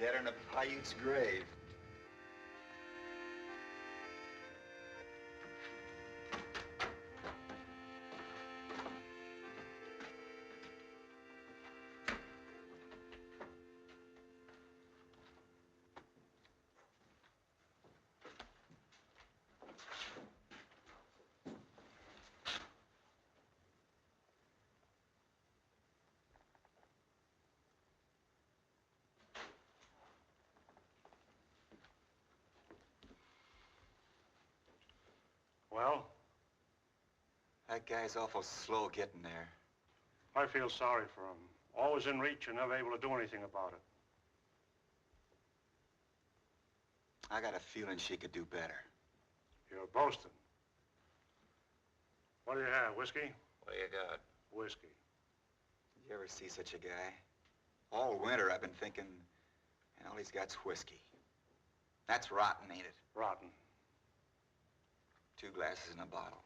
Dead in a Paiute's grave. Well? That guy's awful slow getting there. I feel sorry for him. Always in reach and never able to do anything about it. I got a feeling she could do better. You're boasting. What do you have, whiskey? What do you got? Whiskey. Did you ever see such a guy? All winter I've been thinking, and all he's got's whiskey. That's rotten, ain't it? Rotten. 2 glasses in a bottle.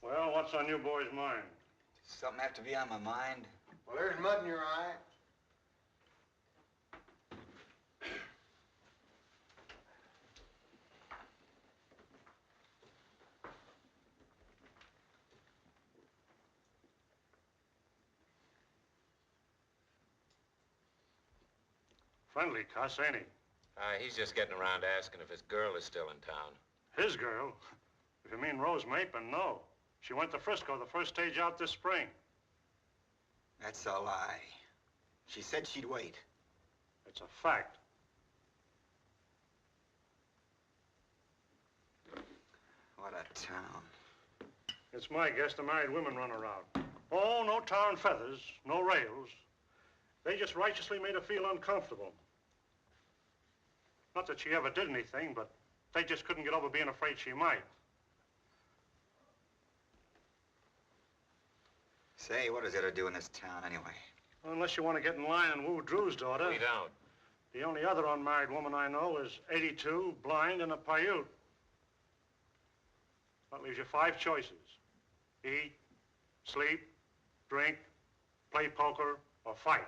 Well, what's on you boys' mind? Something have to be on my mind. Well, there's mud in your eye. Friendly cuss, ain't he? He's just getting around asking if his girl is still in town. His girl? If you mean Rose Mapen, no. She went to Frisco the first stage out this spring. That's a lie. She said she'd wait. It's a fact. What a town. It's my guess the married women run around. Oh, no tar and feathers, no rails. They just righteously made her feel uncomfortable. Not that she ever did anything, but they just couldn't get over being afraid she might. Say, what does that do in this town anyway? Well, unless you want to get in line and woo Drew's daughter. We don't. The only other unmarried woman I know is 82, blind, and a Paiute. That leaves you 5 choices. Eat, sleep, drink, play poker, or fight.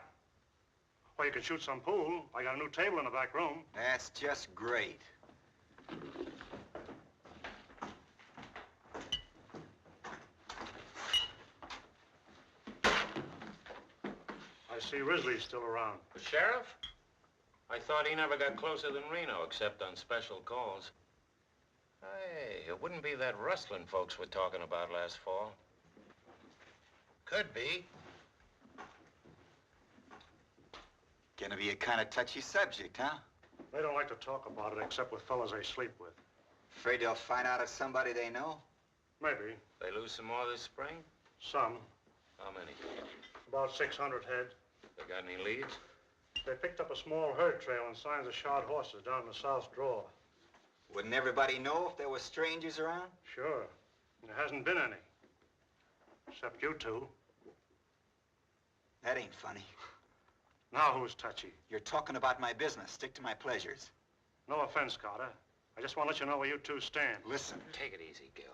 Or you can shoot some pool. I got a new table in the back room. That's just great. I see Risley's still around. The sheriff? I thought he never got closer than Reno, except on special calls. Hey, it wouldn't be that rustling folks were talking about last fall. Could be. Gonna be a kind of touchy subject, huh? They don't like to talk about it except with fellas they sleep with. Afraid they'll find out it's somebody they know? Maybe. They lose some more this spring? Some. How many? About 600 head. They got any leads? They picked up a small herd trail and signs of shod horses down the south draw. Wouldn't everybody know if there were strangers around? Sure. There hasn't been any. Except you two. That ain't funny. Now who's touchy? You're talking about my business. Stick to my pleasures. No offense, Carter. I just want to let you know where you two stand. Listen. Take it easy, Gil.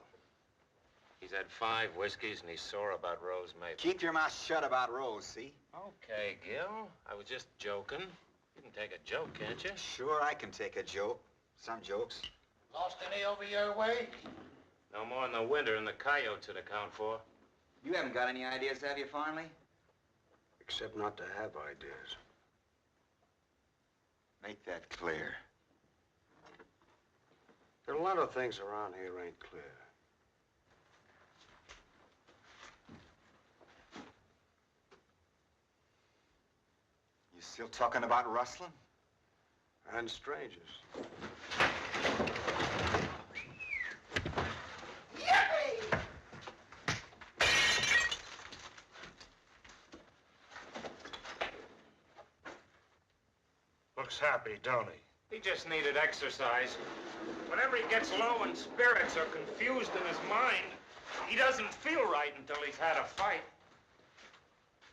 He's had 5 whiskeys and he's sore about Rose Maple. Keep your mouth shut about Rose, see? Okay, Gil. I was just joking. You can take a joke, can't you? Sure, I can take a joke. Some jokes. Lost any over your way? No more in the winter than the coyotes would account for. You haven't got any ideas, have you, finally? Except not to have ideas. Make that clear. There are a lot of things around here ain't clear. You still talking about rustling? And strangers. Looks happy, don't he? He just needed exercise. Whenever he gets low in spirits or confused in his mind, He doesn't feel right until he's had a fight.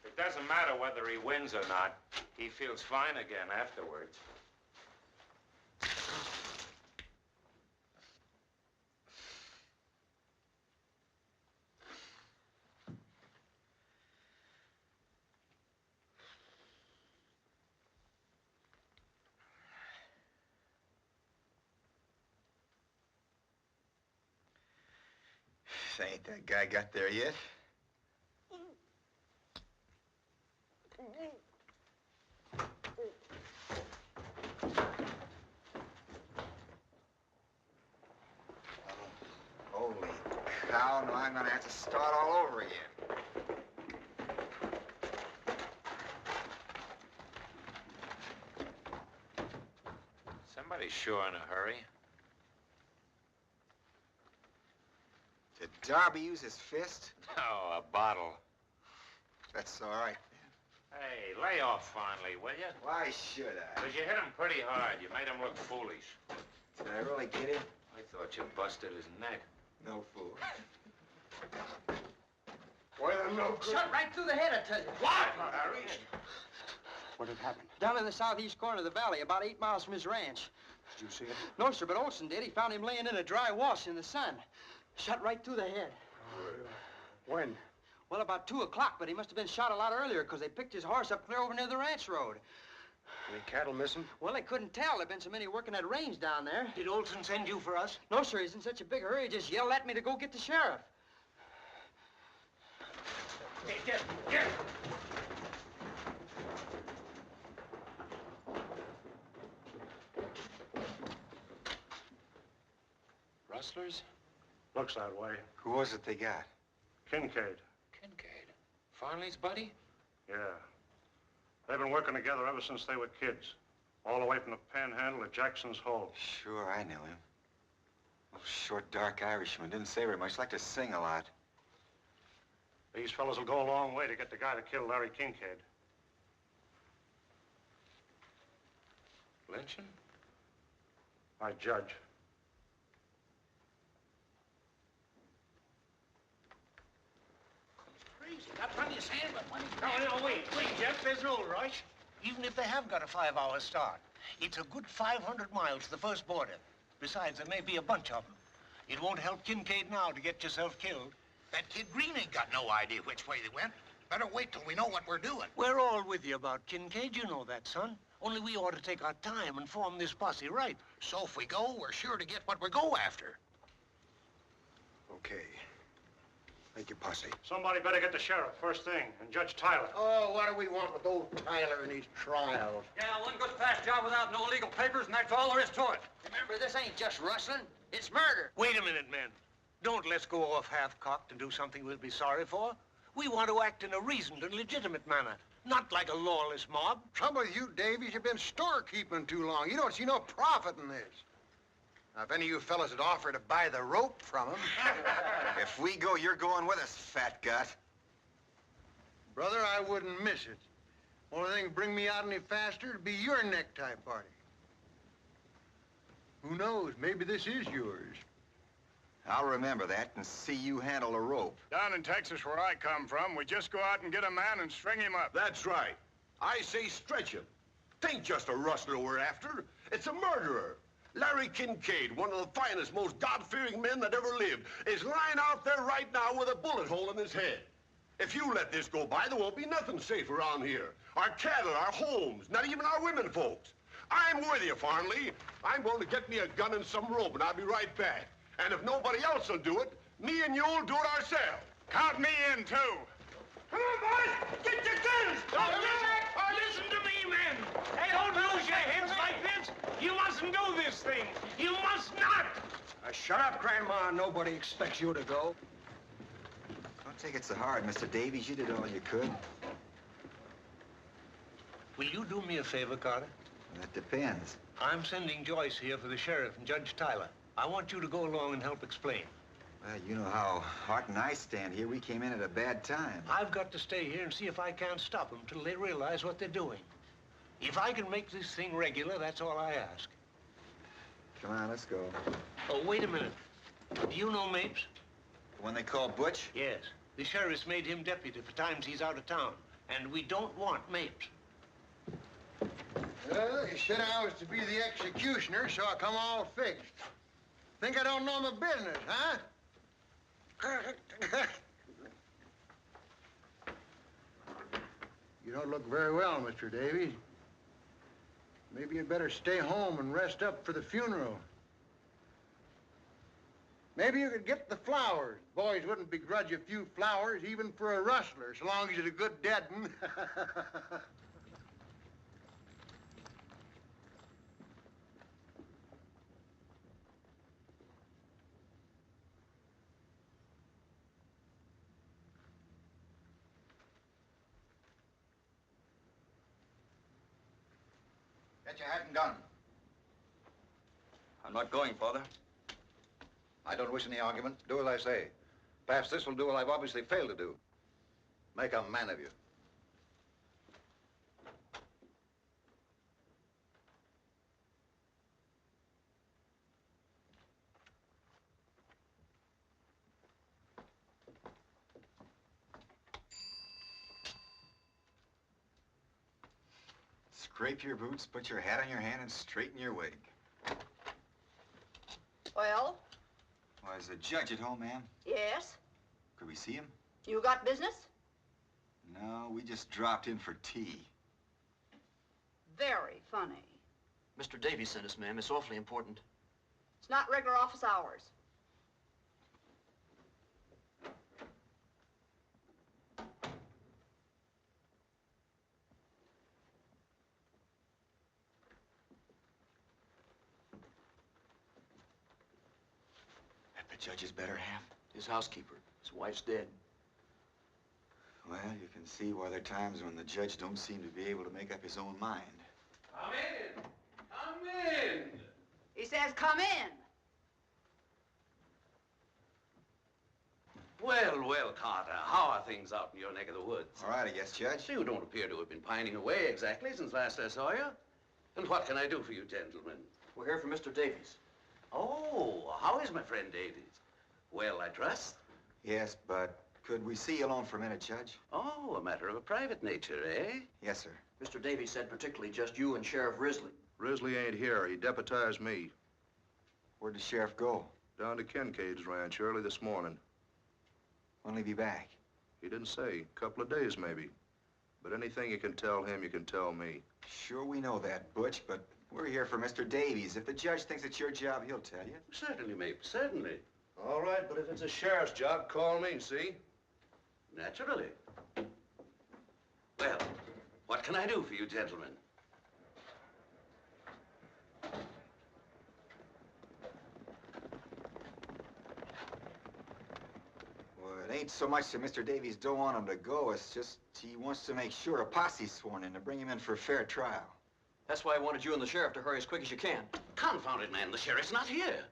It doesn't matter whether he wins or not. He feels fine again afterwards. Ain't that guy got there yet? Holy cow, now I'm gonna have to start all over again. Somebody's sure in a hurry. Did Darby use his fist? Oh, a bottle. That's all right. Hey, lay off finally, will you? Why should I? Because you hit him pretty hard. You made him look foolish. Did I really get him? I thought you busted his neck. No fool. Well, no good. Shot right through the head, I tell you. What? Harry? What had happened? Down in the southeast corner of the valley, about 8 miles from his ranch. Did you see it? No, sir, but Olson did. He found him laying in a dry wash in the sun. Shot right through the head. When? Well, about 2 o'clock, but he must have been shot a lot earlier because they picked his horse up clear over near the ranch road. Any cattle missing? Well, they couldn't tell. There've been so many working that range down there. Did Olson send you for us? No, sir, he's in such a big hurry, he just yelled at me to go get the sheriff. Hey, get! Rustlers? Looks that way. Who was it they got? Kincaid. Kincaid. Farley's buddy? Yeah. They've been working together ever since they were kids. All the way from the Panhandle to Jackson's Hole. Sure, I knew him. Little short, dark Irishman. Didn't say very much. Liked to sing a lot. These fellas will go a long way to get the guy that killed Larry Kincaid. Lynching? I judge. Crazy. Got plenty of sand, but when No, wait, Jeff. There's no rush. Even if they have got a 5-hour start, it's a good 500 miles to the first border. Besides, there may be a bunch of them. It won't help Kincaid now to get yourself killed. That kid Green ain't got no idea which way they went. Better wait till we know what we're doing. We're all with you about Kincaid. You know that, son. Only we ought to take our time and form this posse right. So if we go, we're sure to get what we go after. Okay. Make your posse. Somebody better get the sheriff first thing, and Judge Tyler. Oh, what do we want with old Tyler and his trials? Yeah, one good fast job without no legal papers, and that's all there is to it. Remember, this ain't just rustling. It's murder. Wait a minute, men. Don't let's go off half-cocked and do something we'll be sorry for. We want to act in a reasoned and legitimate manner, not like a lawless mob. Trouble with you, Davies, you've been storekeeping too long. You don't see no profit in this. Now, if any of you fellas would offer to buy the rope from him... If we go, you're going with us, fat gut. Brother, I wouldn't miss it. Only thing bring me out any faster would be your necktie party. Who knows? Maybe this is yours. I'll remember that and see you handle a rope. Down in Texas, where I come from, we just go out and get a man and string him up. That's right. I say stretch him. Tain't just a rustler we're after. It's a murderer. Larry Kincaid, one of the finest, most God-fearing men that ever lived, is lying out there right now with a bullet hole in his head. If you let this go by, there won't be nothing safe around here. Our cattle, our homes, not even our women folks. I'm with you, Farnley. I'm going to get me a gun and some rope, and I'll be right back. And if nobody else will do it, me and you'll do it ourselves. Count me in, too. Come on, boys! Get your guns! Listen to me, men! Hey, don't lose your heads like this! You mustn't do this thing! You must not! Shut up, Grandma. Nobody expects you to go. Don't take it so hard, Mr. Davies. You did all you could. Will you do me a favor, Carter? That depends. I'm sending Joyce here for the sheriff and Judge Tyler. I want you to go along and help explain. Well, you know how Hart and I stand here. We came in at a bad time. I've got to stay here and see if I can't stop them till they realize what they're doing. If I can make this thing regular, that's all I ask. Come on, let's go. Oh, wait a minute. Do you know Mapes? The one they call Butch? Yes. The sheriff's made him deputy for times he's out of town. And we don't want Mapes. Well, you said I was to be the executioner, so I come all fixed. Think I don't know my business, huh? You don't look very well, Mr. Davies. Maybe you'd better stay home and rest up for the funeral. Maybe you could get the flowers. Boys wouldn't begrudge a few flowers, even for a rustler, so long as he's a good dead one. Get your hat and gun. I'm not going, Father. I don't wish any argument. Do as I say. Perhaps this will do what I've obviously failed to do. Make a man of you. Scrape your boots, put your hat on your hand, and straighten your wig. Well? Well, is the judge at home, ma'am? Yes. Could we see him? You got business? No, we just dropped in for tea. Very funny. Mr. Davies sent us, ma'am. It's awfully important. It's not regular office hours. That the judge's better half? His housekeeper. His wife's dead. Well, you can see why there are times when the judge don't seem to be able to make up his own mind. Come in. Come in. He says, come in. Well, well, Carter, how are things out in your neck of the woods? All right, I guess, Judge. You don't appear to have been pining away exactly since last I saw you. And what can I do for you, gentlemen? We're here for Mr. Davies. Oh, how is my friend Davies? Well, I trust. Yes, but could we see you alone for a minute, Judge? Oh, a matter of a private nature, eh? Yes, sir. Mr. Davies said particularly just you and Sheriff Risley. Risley ain't here. He deputized me. Where'd the sheriff go? Down to Kincaid's ranch early this morning. When'll he be back? He didn't say. A couple of days, maybe. But anything you can tell him, you can tell me. Sure, we know that, Butch, but we're here for Mr. Davies. If the judge thinks it's your job, he'll tell you. Certainly, Mapes, certainly. All right, but if it's a sheriff's job, call me, see? Naturally. Well, what can I do for you, gentlemen? Well, it ain't so much that Mr. Davies don't want him to go. It's just he wants to make sure a posse's sworn in to bring him in for a fair trial. That's why I wanted you and the sheriff to hurry as quick as you can. Confound it, man. The sheriff's not here.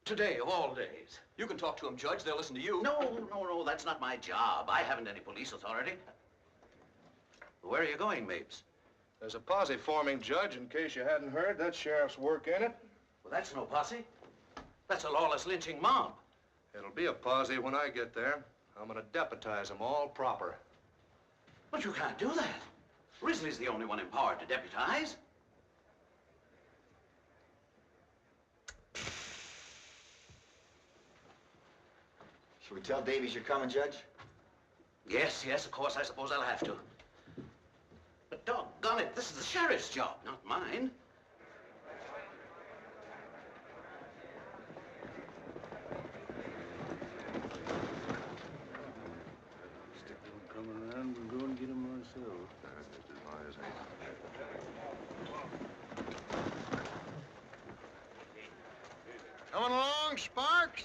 Today, of all days. You can talk to him, Judge. They'll listen to you. No, that's not my job. I haven't any police authority. Where are you going, Mapes? There's a posse forming, Judge, in case you hadn't heard. That sheriff's work in it. Well, that's no posse. That's a lawless lynching mob. It'll be a posse when I get there. I'm gonna deputize them all proper. But you can't do that. Risley's the only one empowered to deputize. Should we tell Davies you're coming, Judge? Yes, of course, I suppose I'll have to. But doggone it, this is the sheriff's job, not mine. Stick them coming around, we'll go and get them ourselves. Coming along, Sparks?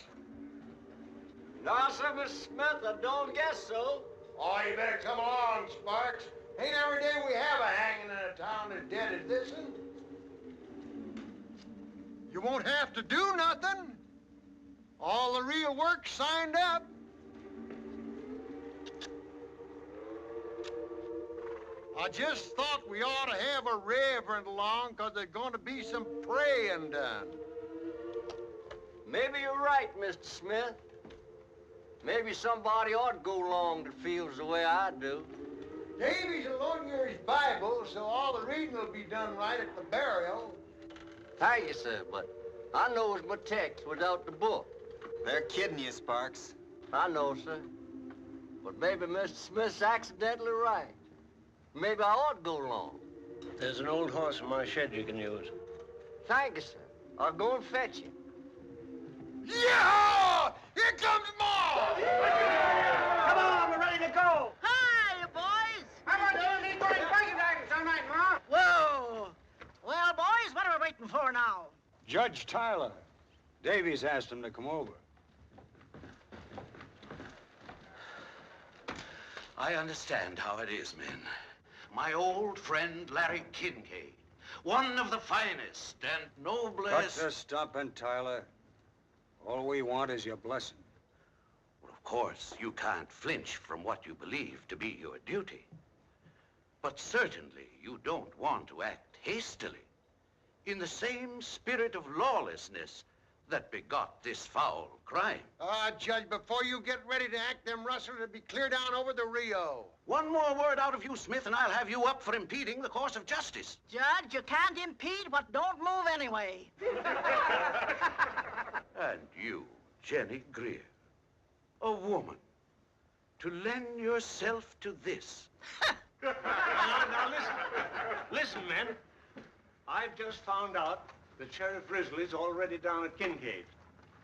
No, sir, Miss Smith, I don't guess so. Oh, you better come along, Sparks. Ain't every day we have a hanging in a town as dead as this one. You won't have to do nothing. All the real work's signed up. I just thought we ought to have a reverend along, 'cause there's going to be some praying done. Maybe you're right, Mr. Smith. Maybe somebody ought to go along that feels the way I do. Davy's will loan you his Bible, so all the reading will be done right at the burial. Thank you, sir, but I knows my text without the book. They're kidding you, Sparks. I know, sir. But maybe Mr. Smith's accidentally right. Maybe I ought to go along. There's an old horse in my shed you can use. Thank you, sir. I'll go and fetch him. Yeah! Here comes Ma! Come on, we're ready to go. Hi, boys. How about doing these boys buggy wagons all night, Ma? Whoa. Well, boys, what are we waiting for now? Judge Tyler. Davies asked him to come over. I understand how it is, men. My old friend Larry Kincaid, one of the finest and noblest... Cut the stomping, Tyler. All we want is your blessing. Well, of course, you can't flinch from what you believe to be your duty. But certainly you don't want to act hastily in the same spirit of lawlessness that begot this foul crime. Judge, before you get ready to act, them rustlers will be clear down over the Rio. One more word out of you, Smith, and I'll have you up for impeding the course of justice. Judge, you can't impede what don't move anyway. And you, Jenny Greer, a woman, to lend yourself to this. Now, listen. Listen, men. I've just found out that Sheriff Risley's already down at Kincaid.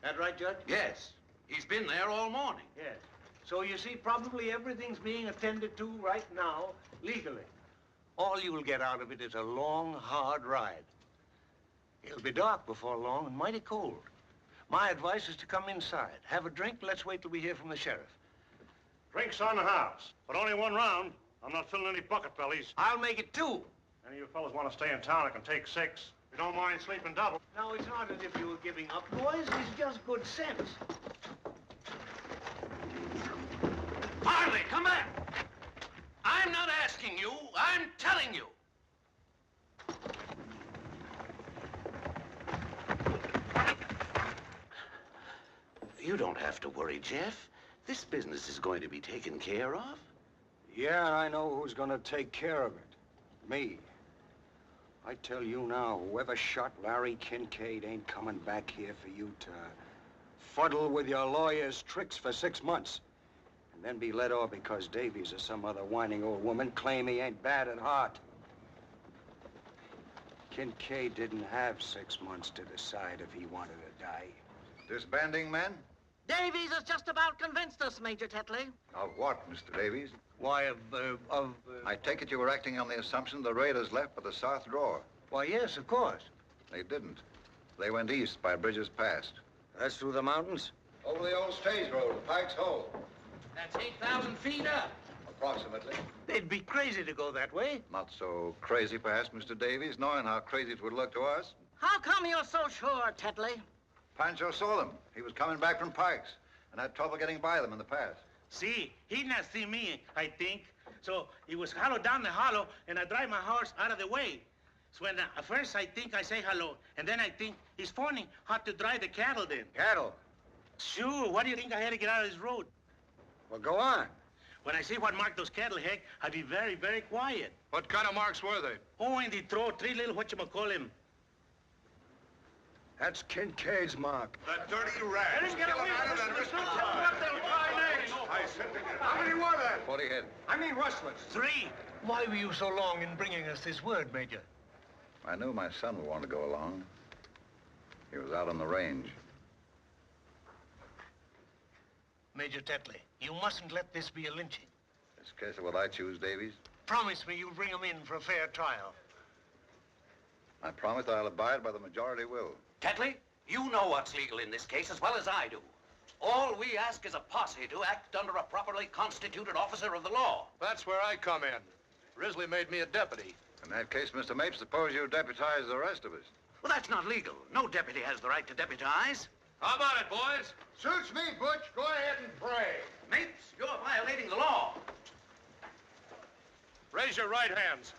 That right, Judge? Yes. He's been there all morning. Yes. So you see, probably everything's being attended to right now, legally. All you'll get out of it is a long, hard ride. It'll be dark before long and mighty cold. My advice is to come inside, have a drink, let's wait till we hear from the sheriff. Drinks on the house, but only one round. I'm not filling any bucket bellies. I'll make it 2. Any of you fellas want to stay in town, I can take 6. If you don't mind sleeping double. Now, it's not as if you were giving up, boys. It's just good sense. Marley, come back! I'm not asking you, I'm telling you. You don't have to worry, Jeff. This business is going to be taken care of. Yeah, I know who's gonna take care of it. Me. I tell you now, whoever shot Larry Kincaid ain't coming back here for you to fuddle with your lawyer's tricks for 6 months. And then be let off because Davies or some other whining old woman claim he ain't bad at heart. Kincaid didn't have 6 months to decide if he wanted to die. Disbanding, men? Davies has just about convinced us, Major Tetley. Of what, Mr. Davies? Why, I take it you were acting on the assumption the raiders left for the south drawer. Why, yes, of course. They didn't. They went east by Bridges Pass. That's through the mountains? Over the old stage road, to Pike's Hole. That's 8,000 feet up. Approximately. They'd be crazy to go that way. Not so crazy, perhaps, Mr. Davies, knowing how crazy it would look to us. How come you're so sure, Tetley? Pancho saw them. He was coming back from Pike's and had trouble getting by them in the pass. See, he not see me, I think. So he was hollow down the hollow, and I drive my horse out of the way. So when at first I think I say hello, and then I think he's phoning how to drive the cattle then. Cattle? Sure, what do you think I had to get out of his road? Well, go on. When I see what marked those cattle, Heck, I'd be very, very quiet. What kind of marks were they? Oh, in the throat, 3 little whatchamacallit. That's Kincaid's mark. The dirty rat. Let's get away from this. How many were there? 40 head. I mean rustlers. 3. Why were you so long in bringing us this word, Major? I knew my son would want to go along. He was out on the range. Major Tetley, you mustn't let this be a lynching. This case of what I choose, Davies. Promise me you'll bring him in for a fair trial. I promise I'll abide by the majority will. Tetley, you know what's legal in this case as well as I do. All we ask is a posse to act under a properly constituted officer of the law. That's where I come in. Risley made me a deputy. In that case, Mr. Mapes, suppose you deputize the rest of us. Well, that's not legal. No deputy has the right to deputize. How about it, boys? Suits me, Butch. Go ahead and pray. Mapes, you're violating the law. Raise your right hands.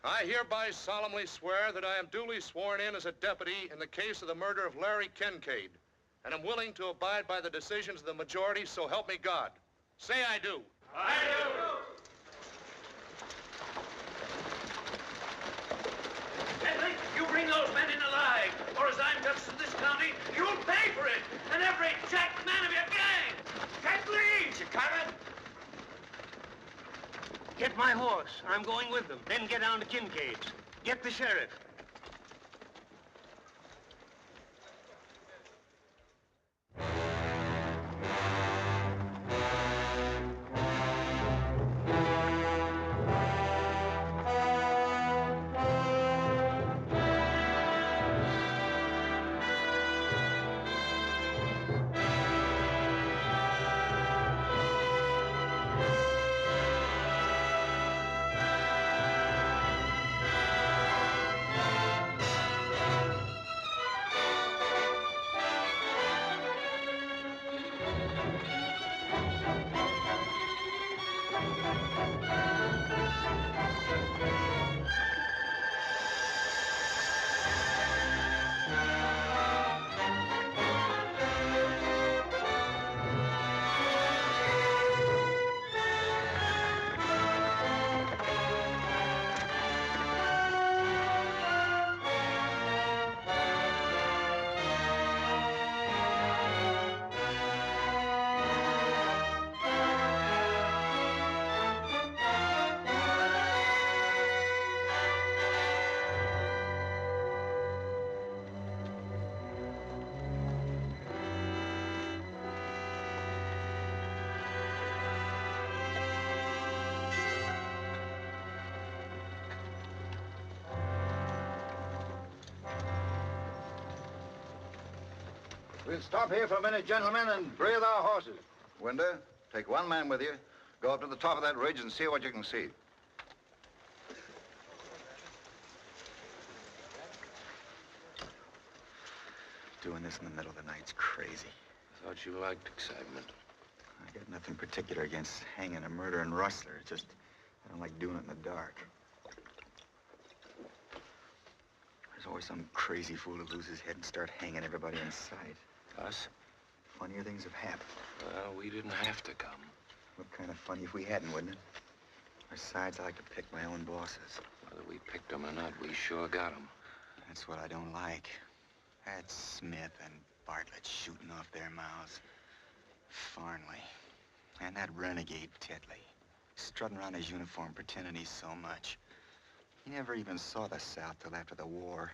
I hereby solemnly swear that I am duly sworn in as a deputy in the case of the murder of Larry Kincaid, and am willing to abide by the decisions of the majority, so help me God. Say I do. I do. Bentley, you bring those men in alive, or as I'm justice of this county, you'll pay for it, and every jack man of your gang. Bentley! You coming? Get my horse. I'm going with them. Then get down to Kincaid's. Get the sheriff. We'll stop here for a minute, gentlemen, and breathe our horses. Winder, take one man with you. Go up to the top of that ridge and see what you can see. Doing this in the middle of the night's crazy. I thought you liked excitement. I got nothing particular against hanging a murdering rustler. It's just, I don't like doing it in the dark. There's always some crazy fool who loses his head and start hanging everybody in sight. Us? Funnier things have happened. Well, we didn't have to come. What kind of funny if we hadn't, wouldn't it? Besides, I like to pick my own bosses. Whether we picked them or not, we sure got them. That's what I don't like. That's Smith and Bartlett shooting off their mouths. Farnley. And that renegade Tetley. Strutting around his uniform, pretending he's so much. He never even saw the South till after the war.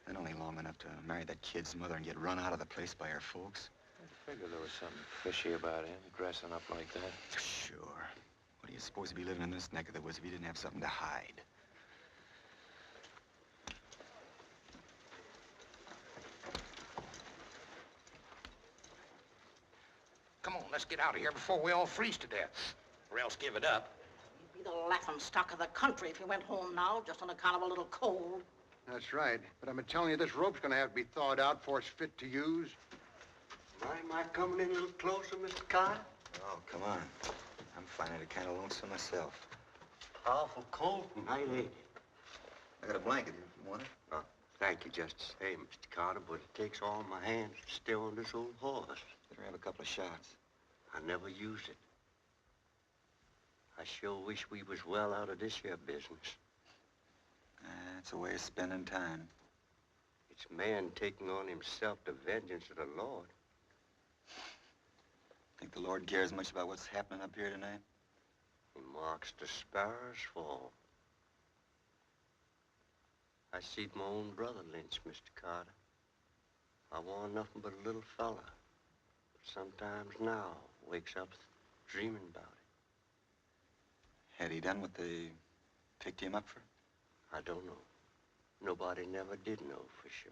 And only long enough to marry that kid's mother and get run out of the place by her folks. I figured there was something fishy about him, dressing up like that. Sure. What are you supposed to be living in this neck of the woods if you didn't have something to hide? Come on, let's get out of here before we all freeze to death. Or else give it up. You'd be the laughing stock of the country if you went home now, just on account of a little cold. That's right. But I've been telling you, this rope's gonna have to be thawed out before it's fit to use. Am I coming in a little closer, Mr. Carter? Oh, come on. I'm finding it kind of lonesome myself. Awful cold tonight, ain't it? I got a blanket here if you want it. Oh, thank you just the same, Mr. Carter, but it takes all my hands to stay on this old horse. Better have a couple of shots. I never use it. I sure wish we was well out of this here business. It's a way of spending time. It's man taking on himself the vengeance of the Lord. Think the Lord cares much about what's happening up here tonight? He marks the sparrows fall. I seed my own brother lynched, Mr. Carter. I warn't nothing but a little fella. But sometimes now wakes up dreaming about it. Had he done what they picked him up for? I don't know. Nobody never did know for sure.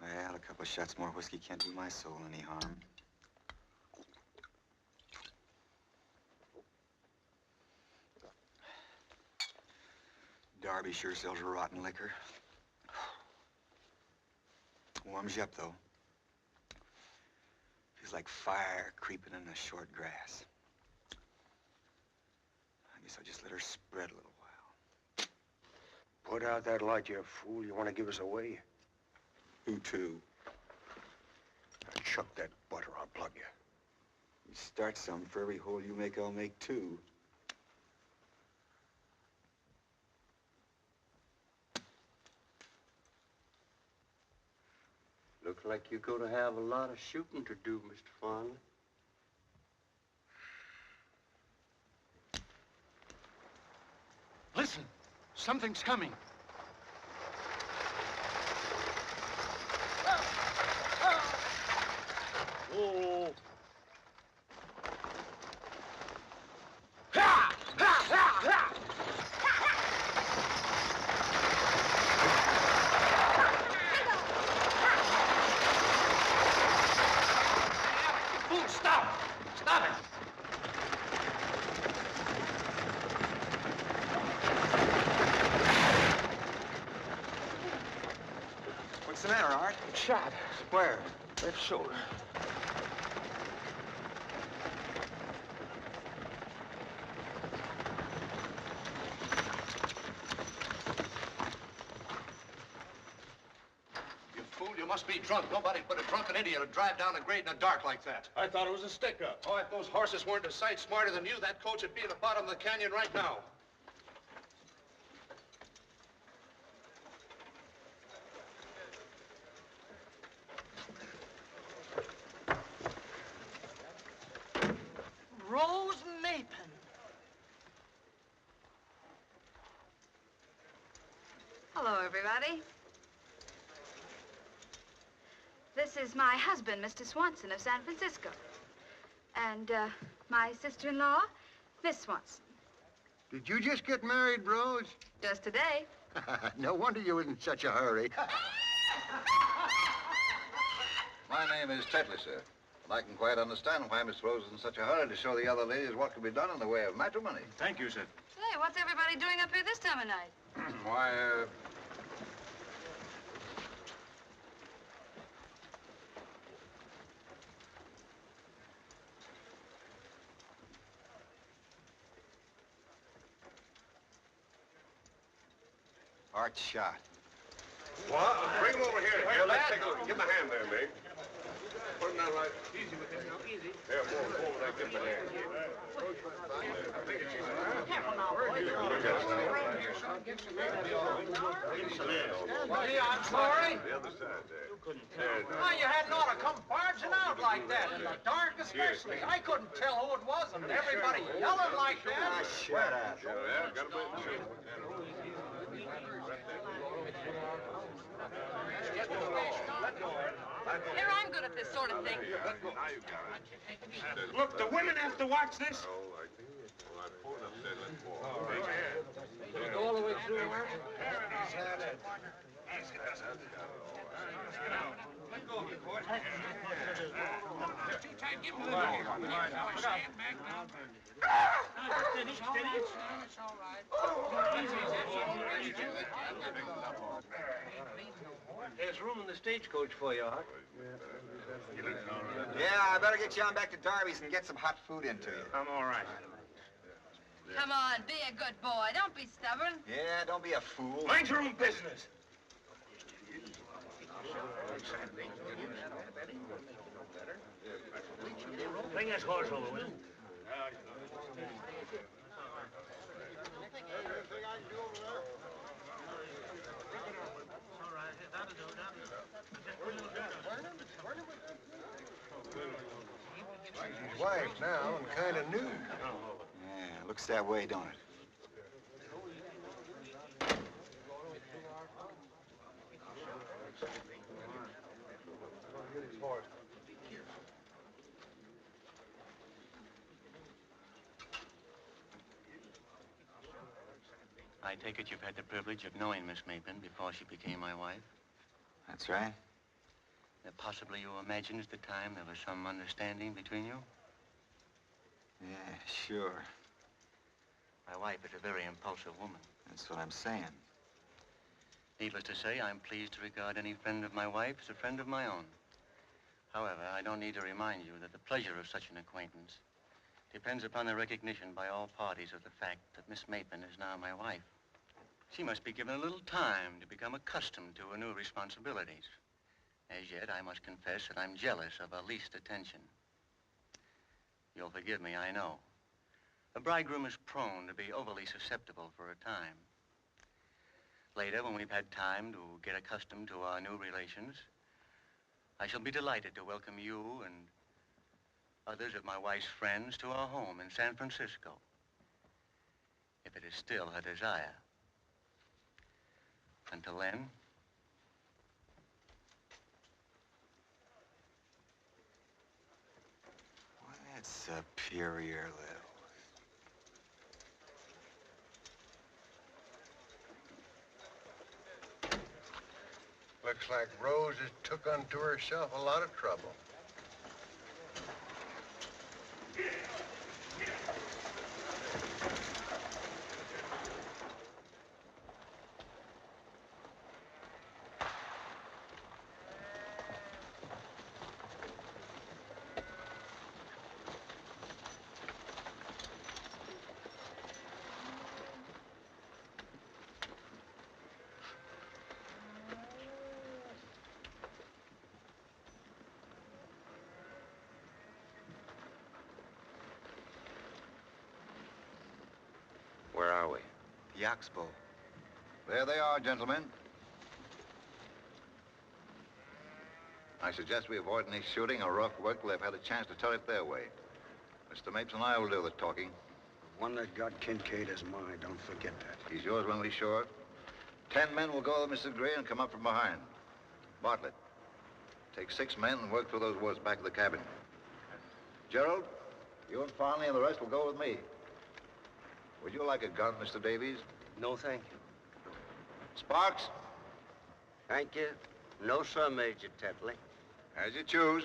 Well, a couple of shots more whiskey can't do my soul any harm. Darby sure sells a rotten liquor. Warms you up, though. Feels like fire creeping in the short grass. I guess I'll just let her spread a little while. Put out that light, you fool. You want to give us away? Who to? Now chuck that butter, I'll plug you. You start some. For every hole you make, I'll make two. Looks like you're going to have a lot of shooting to do, Mr. Fonda. Listen, something's coming. Oh. Fool, stop! Stop it! What's the matter, Art? Shot. Where? Left shoulder. You fool, you must be drunk. Nobody but a drunken idiot would drive down a grade in the dark like that. I thought it was a stick-up. Oh, if those horses weren't a sight smarter than you, that coach would be at the bottom of the canyon right now. Rose Mapin. Hello, everybody. This is my husband, Mr. Swanson of San Francisco. And, my sister-in-law, Miss Swanson. Did you just get married, Rose? Just today. No wonder you was in such a hurry. My name is Tetley, sir. And I can quite understand why Miss Rose is in such a hurry to show the other ladies what can be done in the way of matrimony. Thank you, sir. Hey, what's everybody doing up here this time of night? Why, Art's shot. What? Bring him over here. Here, let's take a look. Give him a hand there, Meg. Put him down right. Easy with him now, easy. Here, forward, there. Give him a hand. Careful now, boys. Gee, I'm sorry. The other side there. Oh, you hadn't ought to come barging out like that, in the dark especially. I couldn't tell who it was, and everybody yelling like that. Shut up. Yeah, got him in. Here, I'm good at this sort of thing. Now you got it. Look, the women have to watch this. Oh, I think. All right, pull it up there. Let's walk. Go all the way through, Mark? There's room in the stagecoach for you, Art. Yeah, I better get you on back to Darby's and get some hot food into you. I'm all right. Come on, be a good boy. Don't be stubborn. Yeah, don't be a fool. Mind your own business. Bring his horse over, will you? She's his wife now and kind of new. Yeah, looks that way, don't it? I take it you've had the privilege of knowing Miss Mapin before she became my wife? That's right. Possibly you imagined at the time there was some understanding between you? Yeah, sure. My wife is a very impulsive woman. That's what I'm saying. Needless to say, I'm pleased to regard any friend of my wife as a friend of my own. However, I don't need to remind you that the pleasure of such an acquaintance depends upon the recognition by all parties of the fact that Miss Maitland is now my wife. She must be given a little time to become accustomed to her new responsibilities. As yet, I must confess that I'm jealous of her least attention. You'll forgive me, I know. A bridegroom is prone to be overly susceptible for a time. Later, when we've had time to get accustomed to our new relations, I shall be delighted to welcome you and others of my wife's friends to our home in San Francisco, if it is still her desire. Until then, Well, that's superior, Lil. Looks like Rose has took unto herself a lot of trouble. Where are we? The Oxbow. There they are, gentlemen. I suggest we avoid any shooting or rough work till they've had a chance to tell it their way. Mr. Mapes and I will do the talking. The one that got Kincaid is mine, don't forget that. He's yours when we shore. 10 men will go with Mrs. Gray and come up from behind. Bartlett, take 6 men and work through those woods back of the cabin. Gerald, you and Farnley and the rest will go with me. Would you like a gun, Mr. Davies? No, thank you. Sparks? Thank you. No, sir, Major Tetley. As you choose.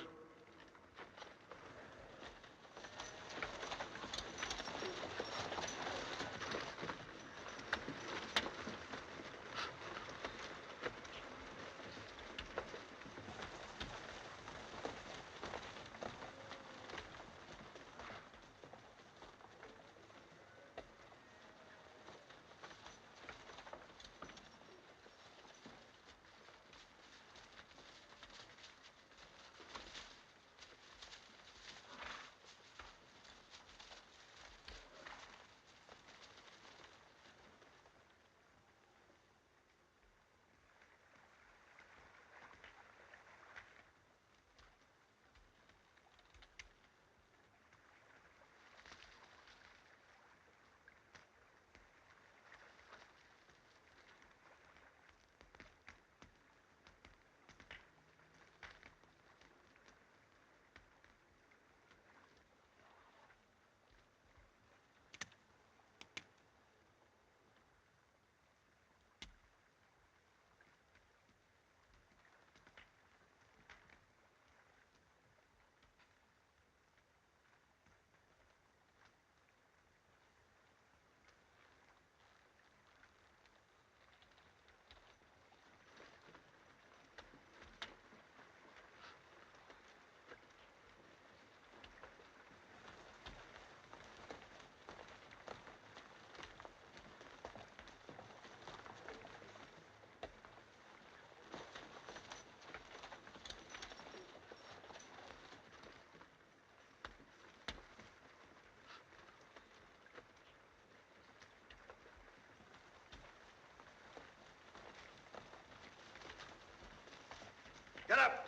Get up!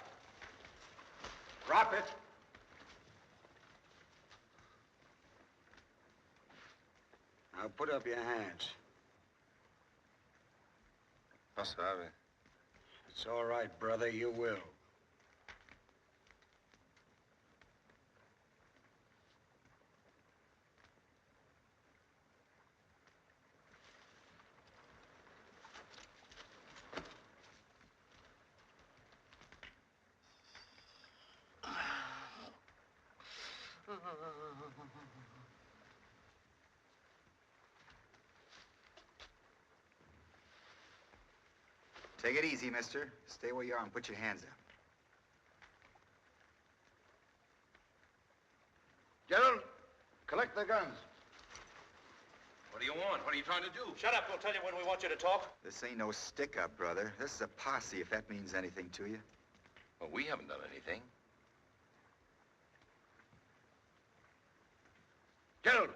Drop it! Now put up your hands. I'm sorry. It's all right, brother, you will. Take it easy, mister. Stay where you are and put your hands up. Gerald, Collect the guns. What do you want? What are you trying to do? Shut up. We'll tell you when we want you to talk. This ain't no stick-up, brother. This is a posse, if that means anything to you. Well, we haven't done anything. Gerald!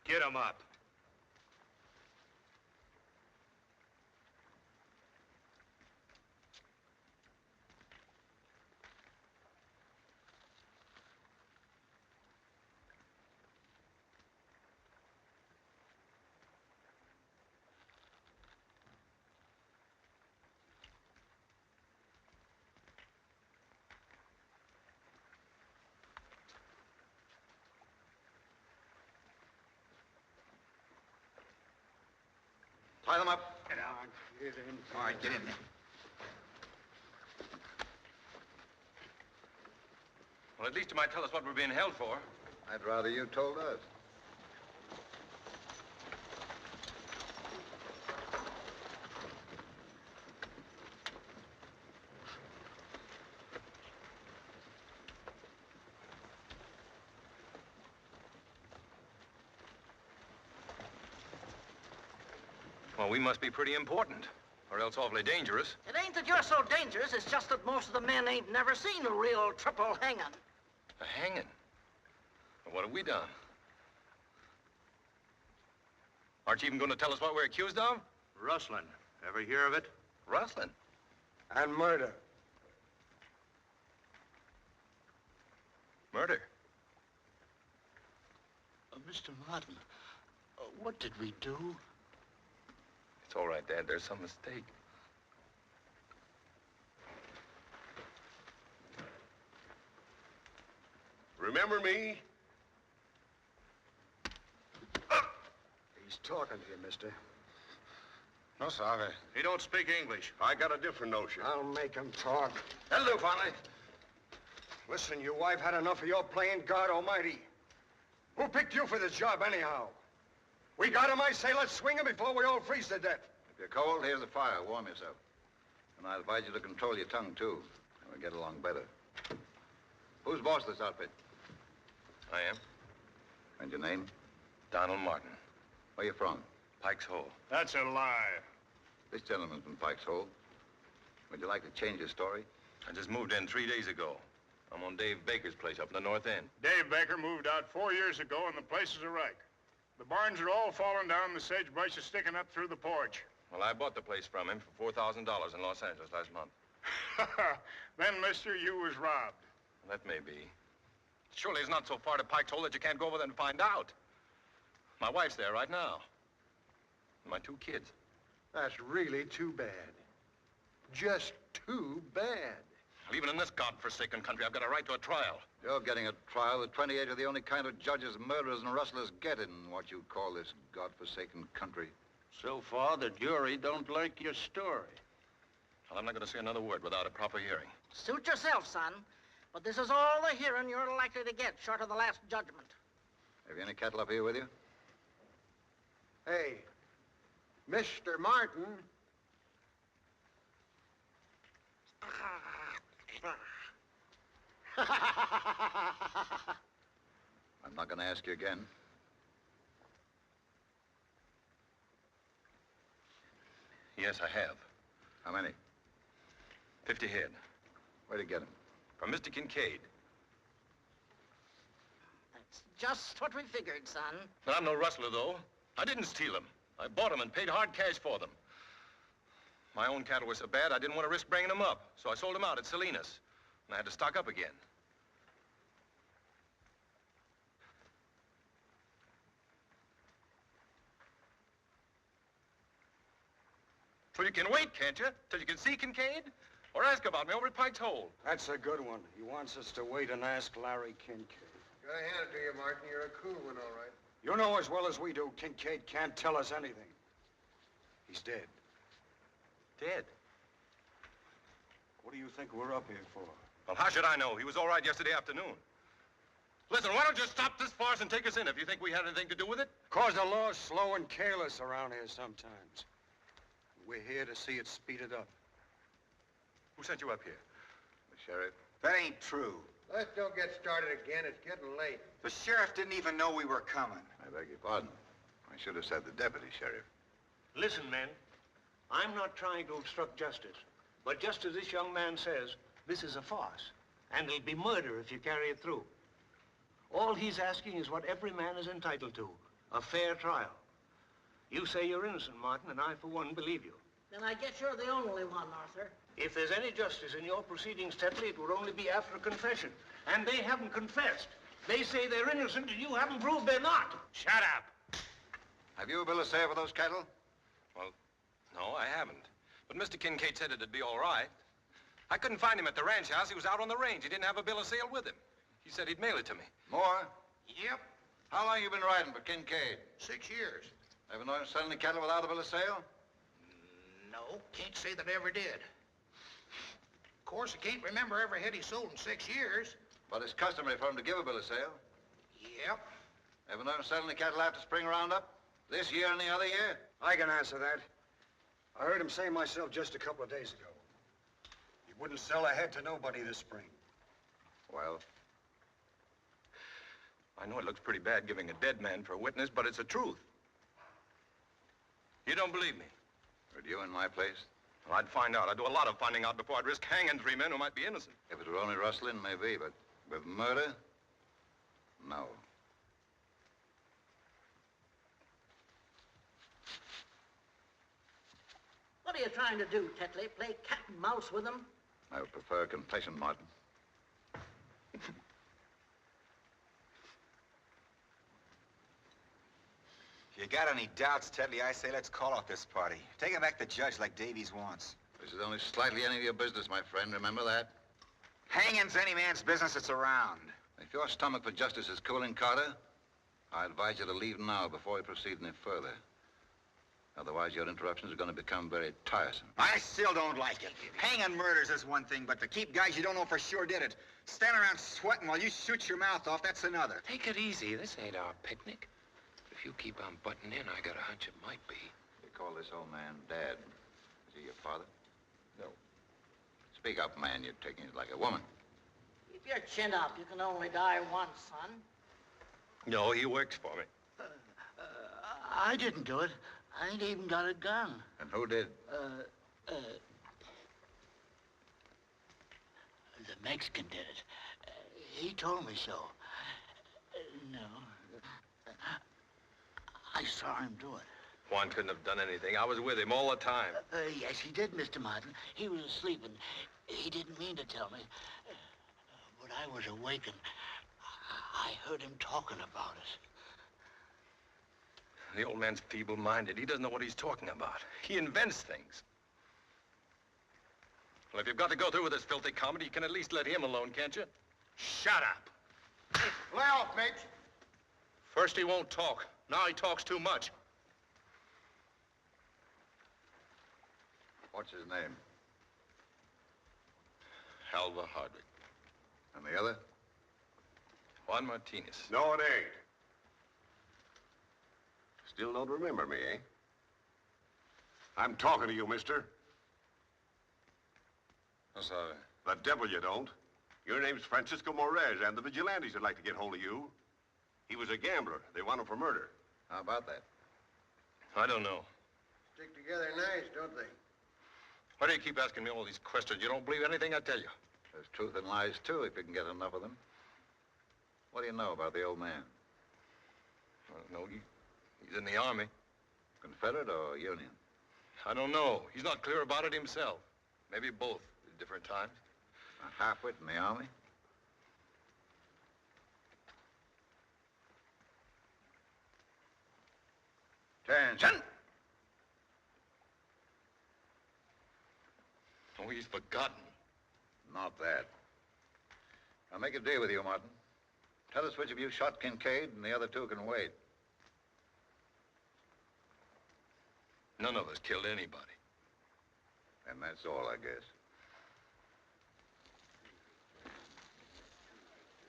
Get him up. Tie them up. Get out. Get in. All right, get in there. Well, at least you might tell us what we're being held for. I'd rather you told us. Well, we must be pretty important, or else awfully dangerous. It ain't that you're so dangerous, it's just that most of the men ain't never seen a real triple hanging. A hanging? Well, what have we done? Aren't you even going to tell us what we're accused of? Rustling. Ever hear of it? Rustling. And murder. Murder. Mr. Martin, what did we do? It's all right, Dad. There's some mistake. Remember me? He's talking to you, mister. No, sir. He don't speak English. I got a different notion. I'll make him talk. That'll do, Fonda. Listen, your wife had enough of your playing God Almighty. Who picked you for this job, anyhow? We got him, I say, let's swing him before we all freeze to death. If you're cold, here's the fire. Warm yourself. And I advise you to control your tongue, too. We'll get along better. Who's boss of this outfit? I am. And your name? Donald Martin. Where you from? Pike's Hole. That's a lie. This gentleman's from Pike's Hole. Would you like to change your story? I just moved in 3 days ago. I'm on Dave Baker's place up in the north end. Dave Baker moved out 4 years ago, and the place is a wreck. The barns are all falling down, the sagebrush is sticking up through the porch. Well, I bought the place from him for $4,000 in Los Angeles last month. Then, mister, you was robbed. That may be. Surely it's not so far to Pike's Hole that you can't go over there and find out. My wife's there right now. And my 2 kids. That's really too bad. Just too bad. Well, even in this godforsaken country, I've got a right to a trial. You're getting a trial that 28 are the only kind of judges murderers and rustlers get in what you call this godforsaken country. So far, the jury don't like your story. Well, I'm not going to say another word without a proper hearing. Suit yourself, son. But this is all the hearing you're likely to get, short of the last judgment. Have you any cattle up here with you? Hey, Mr. Martin. I'm not going to ask you again. Yes, I have. How many? 50 head. Where'd you get them? From Mr. Kincaid. That's just what we figured, son. But I'm no rustler, though. I didn't steal them. I bought them and paid hard cash for them. My own cattle were so bad, I didn't want to risk bringing them up. So I sold them out at Salinas. And I had to stock up again. Well, you can wait, can't you? Till you can see Kincaid? Or ask about me over at Pike's Hole. That's a good one. He wants us to wait and ask Larry Kincaid. Gotta hand it to you, Martin. You're a cool one, all right. You know as well as we do, Kincaid can't tell us anything. He's dead. Dead? What do you think we're up here for? Well, how should I know? He was all right yesterday afternoon. Listen, why don't you stop this farce and take us in if you think we had anything to do with it? 'Cause the law's slow and careless around here sometimes. We're here to see it speeded up. Who sent you up here? The sheriff. That ain't true. Let's don't get started again. It's getting late. The sheriff didn't even know we were coming. I beg your pardon. I should have said the deputy sheriff. Listen, men. I'm not trying to obstruct justice. But just as this young man says, this is a farce. And it'll be murder if you carry it through. All he's asking is what every man is entitled to, a fair trial. You say you're innocent, Martin, and I, for one, believe you. Then I guess you're the only one, Arthur. If there's any justice in your proceedings, Tetley, it would only be after a confession. And they haven't confessed. They say they're innocent, and you haven't proved they're not. Shut up! Have you a bill of sale for those cattle? Well, no, I haven't. But Mr. Kincaid said it'd be all right. I couldn't find him at the ranch house. He was out on the range. He didn't have a bill of sale with him. He said he'd mail it to me. More? Yep, How long you been riding for Kincaid? 6 years. Ever know him selling any cattle without a bill of sale? No, can't say that I ever did. Of course, I can't remember every head he sold in 6 years. But it's customary for him to give a bill of sale. Yep. Ever know him selling any cattle after spring roundup? This year and the other year? I can answer that. I heard him say myself just a couple of days ago. He wouldn't sell a head to nobody this spring. Well? I know it looks pretty bad giving a dead man for a witness, but it's the truth. You don't believe me? Would you in my place? Well, I'd find out. I'd do a lot of finding out before I'd risk hanging 3 men who might be innocent. If it were only rustling, maybe, but with murder? No. What are you trying to do, Tetley? Play cat and mouse with them? I would prefer a confession, Martin. If you got any doubts, Tetley, I say let's call off this party. Take him back to judge like Davies wants. This is only slightly any of your business, my friend. Remember that? Hanging's any man's business that's around. If your stomach for justice is cooling, Carter, I advise you to leave now before you proceed any further. Otherwise, your interruptions are going to become very tiresome. I still don't like it. Hanging murders is one thing, but to keep guys you don't know for sure did it, stand around sweating while you shoot your mouth off, that's another. Take it easy. This ain't our picnic. If you keep on butting in, I got a hunch it might be. You call this old man Dad. Is he your father? No. Speak up, man. You're taking it like a woman. Keep your chin up. You can only die once, son. No, he works for me. I didn't do it. I ain't even got a gun. And who did? The Mexican did it. He told me so. No. I saw him do it. Juan couldn't have done anything. I was with him all the time. Yes, he did, Mr. Martin. He was asleep, and he didn't mean to tell me. But I was awake, and I heard him talking about it. The old man's feeble-minded. He doesn't know what he's talking about. He invents things. Well, if you've got to go through with this filthy comedy, you can at least let him alone, can't you? Shut up. Lay off, mates. First he won't talk. Now he talks too much. What's his name? Alva Hardwick. And the other? Juan Martinez. No, it ain't. Still don't remember me, eh? I'm talking to you, mister. I'm sorry. The devil you don't. Your name's Francisco Morez, and the vigilantes would like to get hold of you. He was a gambler. They want him for murder. How about that? I don't know. Stick together nice, don't they? Why do you keep asking me all these questions? You don't believe anything I tell you. There's truth and lies, too, if you can get enough of them. What do you know about the old man? I don't know. He's in the Army. Confederate or Union? I don't know. He's not clear about it himself. Maybe both at different times. A half-wit in the Army? Attention! Oh, he's forgotten. Not that. I'll make a deal with you, Martin. Tell us which of you shot Kincaid, and the other two can wait. None of us killed anybody. And that's all, I guess.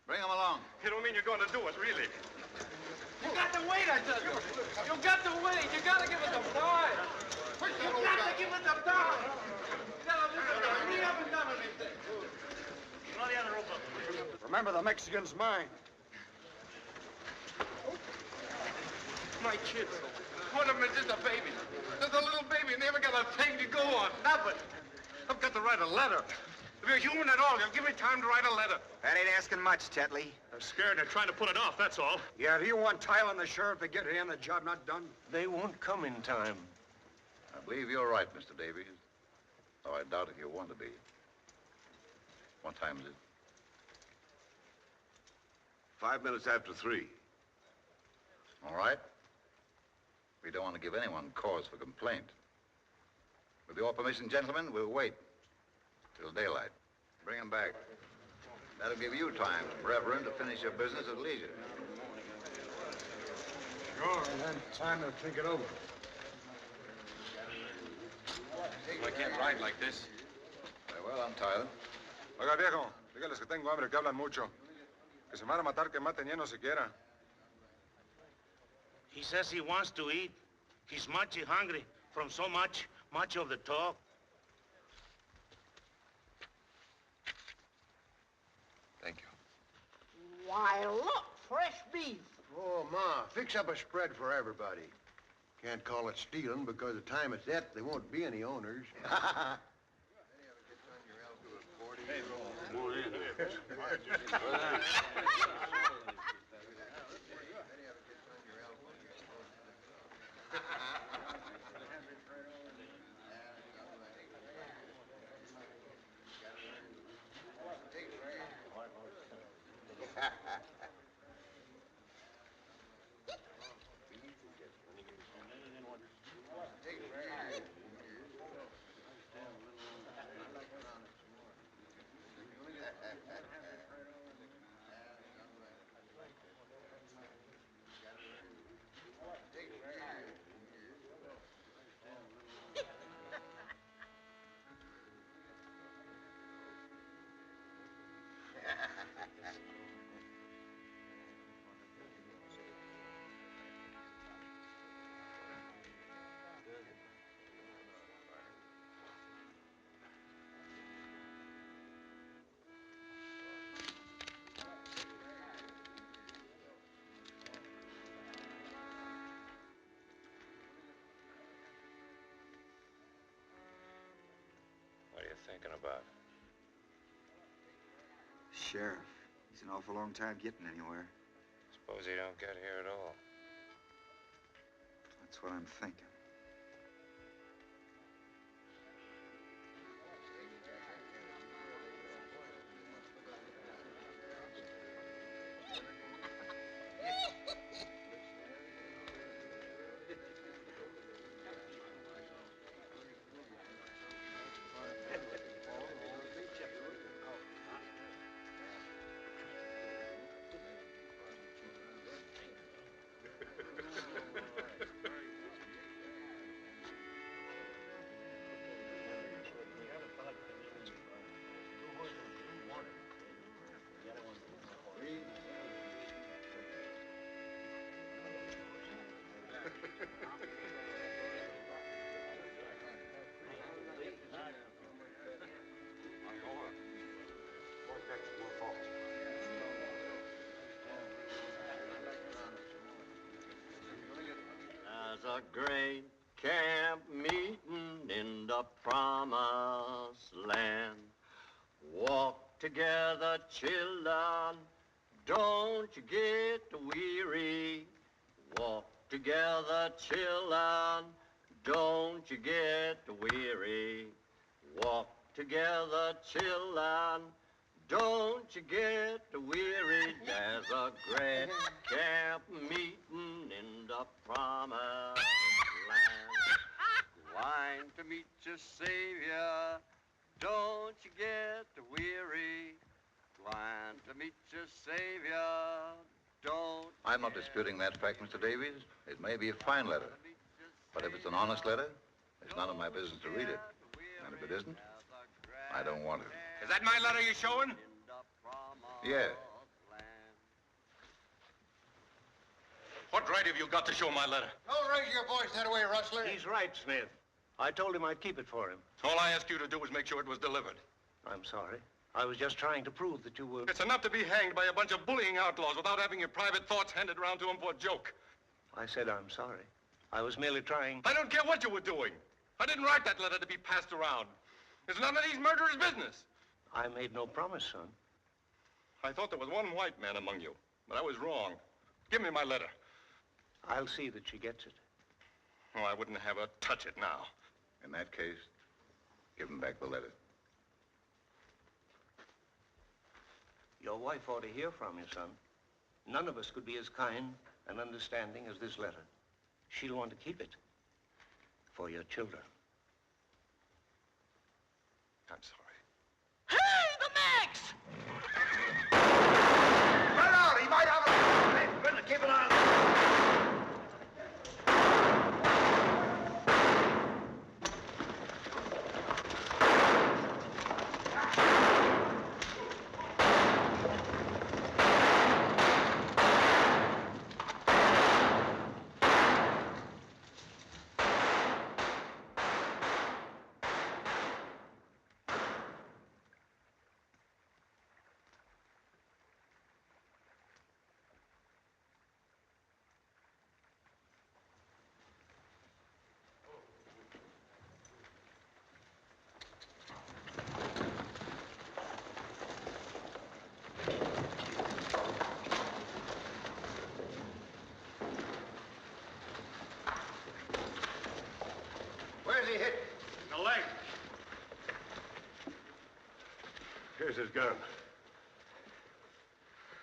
Bring him along. You don't mean you're going to do it, really? You got to wait, I tell you. You got to wait. You got to give it some time. You got to give it some time. Tell him we haven't done anything. Throw the other rope up. Remember, the Mexican's mine. My kids. One of them is just a baby. Just a little baby, and they haven't got a thing to go on. Nothing. I've got to write a letter. If you're human at all, you'll give me time to write a letter. That ain't asking much, Tetley. They're scared. They're trying to put it off, that's all. Yeah, do you want Tyler and the sheriff to get here and the job not done? They won't come in time. I believe you're right, Mr. Davies. Though I doubt if you want to be. What time is it? 5 minutes after 3. All right. We don't want to give anyone cause for complaint. With your permission, gentlemen, we'll wait till daylight. Bring him back. That'll give you time, Reverend, to finish your business at leisure. Sure, and then time to think it over. I can't ride like this. Very well, I'm Tyler. Oiga, viejo, dígales que tengo hambre, que hablan mucho. Que se van a matar, que maten lleno siquiera. He says he wants to eat. He's mighty hungry from so much of the talk. Thank you. Why, look, fresh beef. Oh, Ma, fix up a spread for everybody. Can't call it stealing because the time it's at, there won't be any owners. What are you thinking about? Sheriff, he's an awful long time getting anywhere. Suppose he don't get here at all. That's what I'm thinking. There's a great camp meeting in the promised land. Walk together, children, don't you get weary. Walk together, children, don't you get weary. Walk together, children, don't you get weary. There's a great camp meeting in the promised land. Wine to meet your Savior, don't you get weary. Glad to meet your savior. Don't. I'm not disputing that fact, Mr. Davies. It may be a fine letter. But if it's an honest letter, it's none of my business to read it. And if it isn't, I don't want it. Is that my letter you're showing? Yeah. What right have you got to show my letter? Don't raise your voice that way, Rustler. He's right, Smith. I told him I'd keep it for him. All I asked you to do was make sure it was delivered. I'm sorry. I was just trying to prove that you were... It's enough to be hanged by a bunch of bullying outlaws without having your private thoughts handed around to them for a joke. I said I'm sorry. I was merely trying... I don't care what you were doing. I didn't write that letter to be passed around. It's none of these murderers' business. I made no promise, son. I thought there was one white man among you, but I was wrong. Give me my letter. I'll see that she gets it. Oh, I wouldn't have her touch it now. In that case, give him back the letter. Your wife ought to hear from you, son. None of us could be as kind and understanding as this letter. She'll want to keep it for your children. I'm sorry. Hey, the Max! Run out! He might have a... Hey, Quinn, keep it on. Where's he hit? The leg. Here's his gun.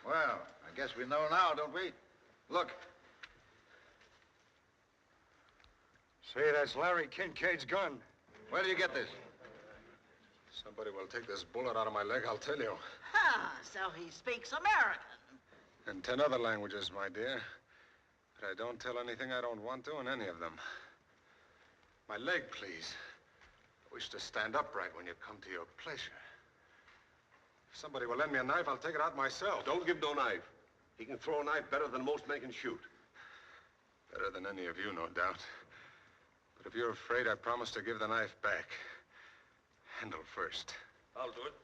Well, I guess we know now, don't we? Look. Say, that's Larry Kincaid's gun. Where do you get this? Somebody will take this bullet out of my leg, I'll tell you. Ah, so he speaks American. And 10 other languages, my dear. But I don't tell anything I don't want to in any of them. My leg, please. I wish to stand upright when you come to your pleasure. If somebody will lend me a knife, I'll take it out myself. Don't give no knife. He can throw a knife better than most men can shoot. Better than any of you, no doubt. But if you're afraid, I promise to give the knife back. Handle first. I'll do it.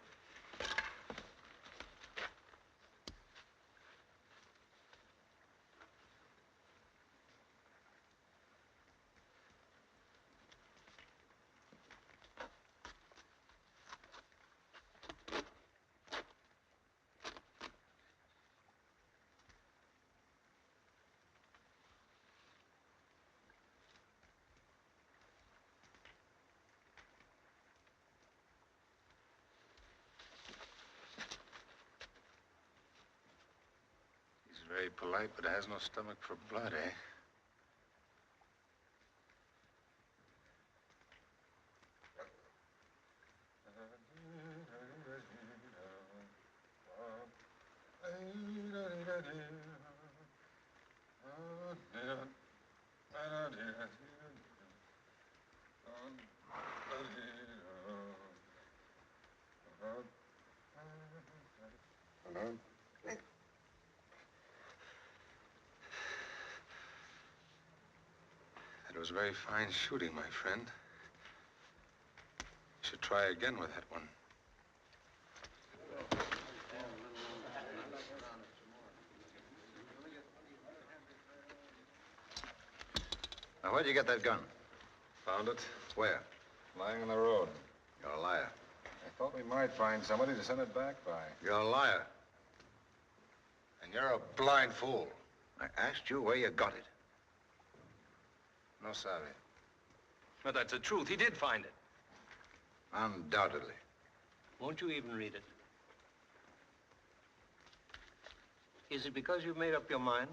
He's very polite, but has no stomach for blood, eh? It was very fine shooting, my friend. You should try again with that one. Now, where'd you get that gun? Found it? Where? Lying on the road. You're a liar. I thought we might find somebody to send it back by. You're a liar. And you're a blind fool. I asked you where you got it. No sabe. But that's the truth. He did find it. Undoubtedly. Won't you even read it? Is it because you've made up your mind,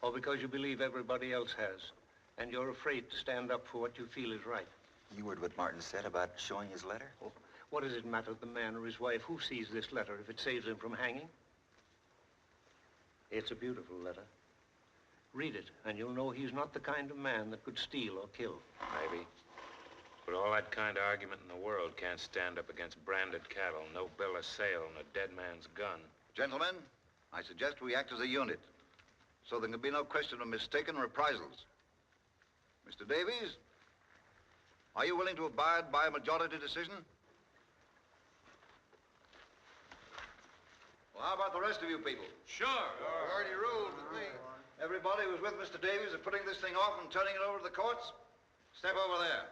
or because you believe everybody else has, and you're afraid to stand up for what you feel is right? You heard what Martin said about showing his letter? Oh, What does it matter to the man or his wife who sees this letter if it saves him from hanging? It's a beautiful letter. Read it, and you'll know he's not the kind of man that could steal or kill. Maybe. But all that kind of argument in the world can't stand up against branded cattle, no bill of sale, and a dead man's gun. Gentlemen, I suggest we act as a unit, so there can be no question of mistaken reprisals. Mr. Davies, are you willing to abide by a majority decision? Well, how about the rest of you people? Sure. Already ruled with me. Everybody who's with Mr. Davies is putting this thing off and turning it over to the courts. Step over there.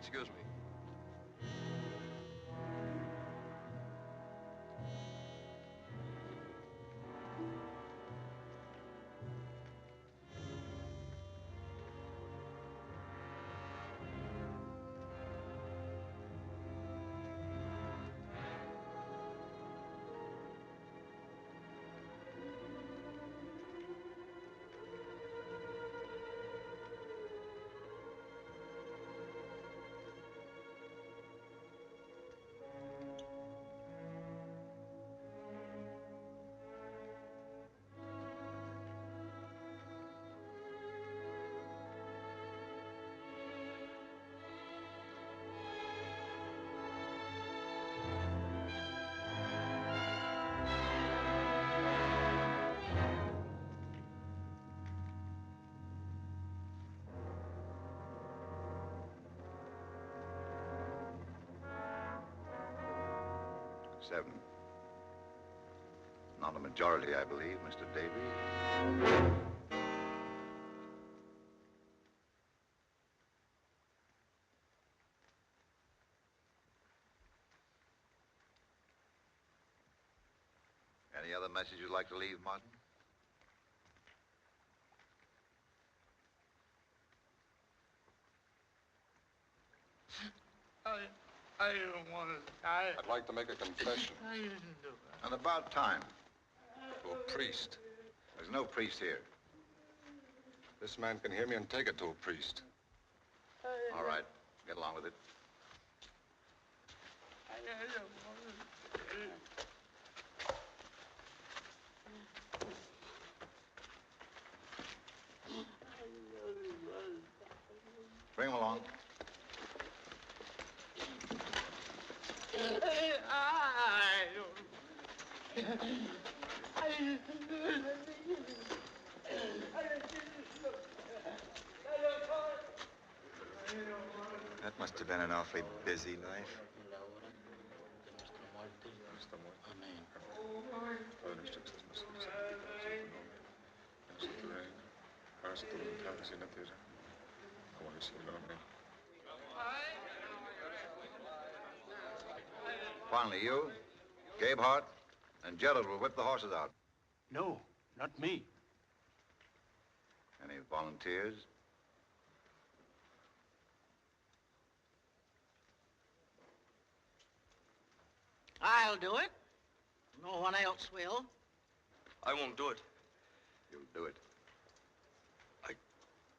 Excuse me. Seven. Not a majority, I believe, Mr. Davies. Any other message you'd like to leave, Martin? I don't want to die. I'd like to make a confession. I didn't do it. And about time. To a priest. There's no priest here. This man can hear me and take it to a priest. All right. Get along with it. I don't want to. Bring him along. That must have been an awfully busy life. Finally, you, Gabe Hart, and Gerald will whip the horses out. No, not me. Any volunteers? I'll do it. No one else will. I won't do it. You'll do it.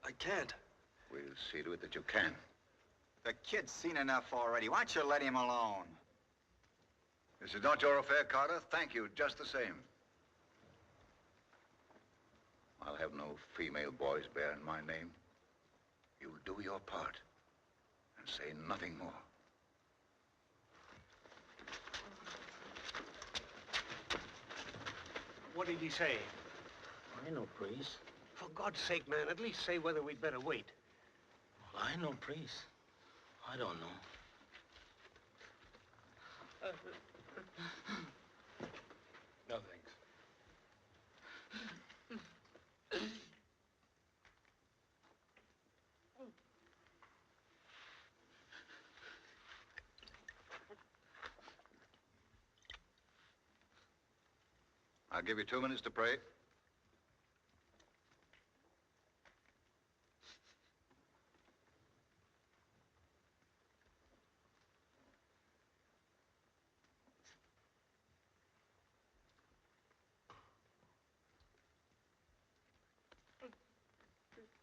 I can't. We'll see to it that you can. The kid's seen enough already. Why don't you let him alone? This is not your affair, Carter. Thank you, just the same. I'll have no female boys bearing my name. You'll do your part. Say nothing more. What did he say? I know, priest. For God's sake, man, at least say whether we'd better wait. Well, I know, priest. I don't know. No, thanks. I'll give you 2 minutes to pray.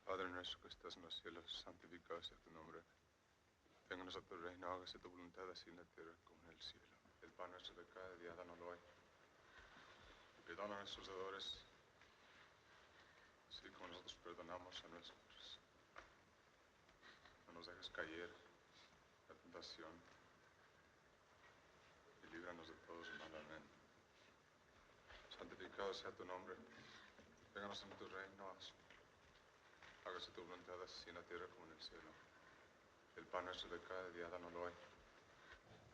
Padre nuestro que estás en los cielos, santificado sea tu nombre. Vénganos a tu reino, hágase tu voluntad así en la tierra como en el cielo. El pan nuestro de cada día, dánoslo hoy. Perdona a nuestros deudores, así como nosotros perdonamos a nuestros. No nos dejes caer en la tentación y líbranos de todos los mal. Amén. Santificado sea tu nombre. Vénganos en tu reino. Hágase tu voluntad así en la tierra como en el cielo. El pan nuestro de cada día, dánoslo hoy.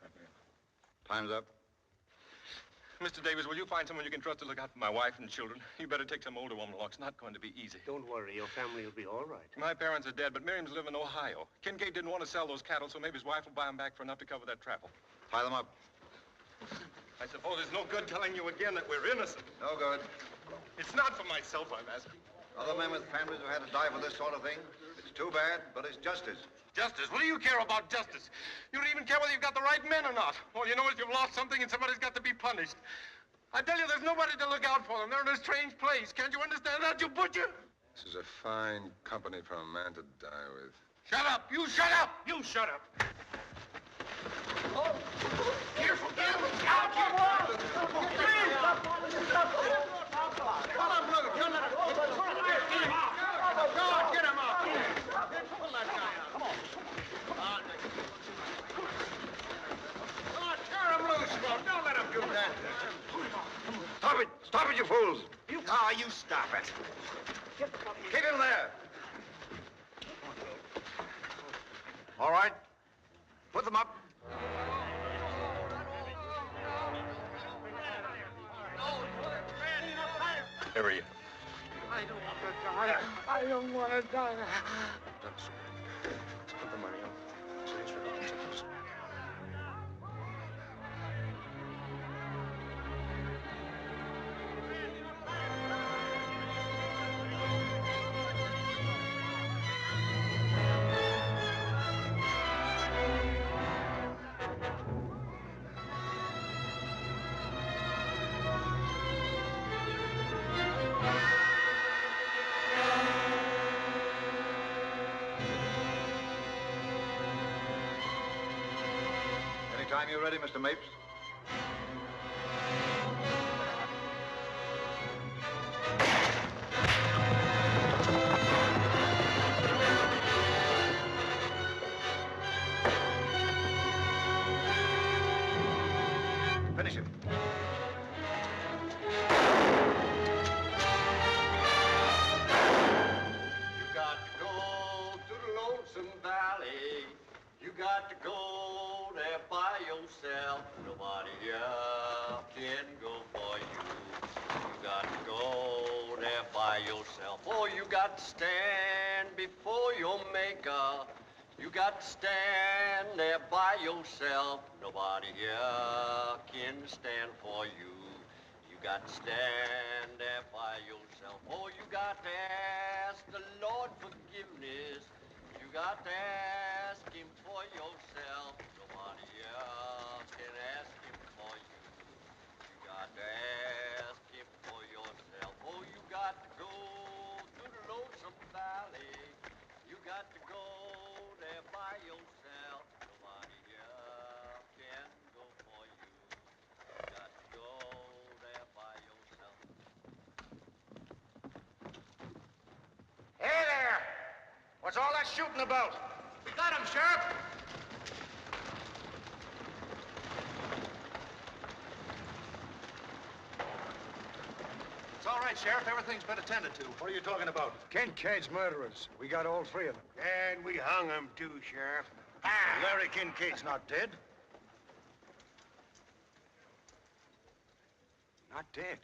Amén. Time's up. Mr. Davis, will you find someone you can trust to look out for my wife and children? You better take some older woman along. It's not going to be easy. Don't worry, your family will be all right. My parents are dead, but Miriam's live in Ohio. Kincaid didn't want to sell those cattle, so maybe his wife will buy them back for enough to cover that travel. Tie them up. I suppose it's no good telling you again that we're innocent. No good. It's not for myself I'm asking. Other men with families who had to die for this sort of thing. It's too bad, but it's justice. Justice? What do you care about justice? You don't even care whether you've got the right men or not. All you know is you've lost something and somebody's got to be punished. I tell you, there's nobody to look out for them. They're in a strange place. Can't you understand that, you butcher? This is a fine company for a man to die with. Shut up! You shut up! You shut up! Oh. Careful, careful! Out here! Come on, brother. Come on. God, get him up. Pull that guy out. Come on. Oh, tear him loose, Smoke. Don't let him do that. Stop it! Stop it, you fools! You stop it. Keep him there. All right. Put them up. Here he is. I don't want to die. I don't want to die. Let's put the money on. Anytime you're ready, Mr. Mapes. Finish him. You got to go to the lonesome valley. You got to go there by yourself. Nobody else can go for you. You got to go there by yourself. Oh, you got to stand before your maker. You got to stand there by yourself. Nobody here can stand for you. You got to stand there by yourself. Oh, you got to ask the Lord forgiveness. You got to ask him for yourself. Nobody else can ask him for you. You got to ask him for yourself. Oh, you got to go to the lonesome valley. You got to go there by yourself. Nobody else can go for you. You got to go there by yourself. Hey there! What's all that shooting about? We got him, Sheriff. all right, Sheriff. Everything's been attended to. What are you talking about? Kincaid's murderers. We got all three of them. And we hung them too, Sheriff. Larry Kincaid's not dead. Not dead.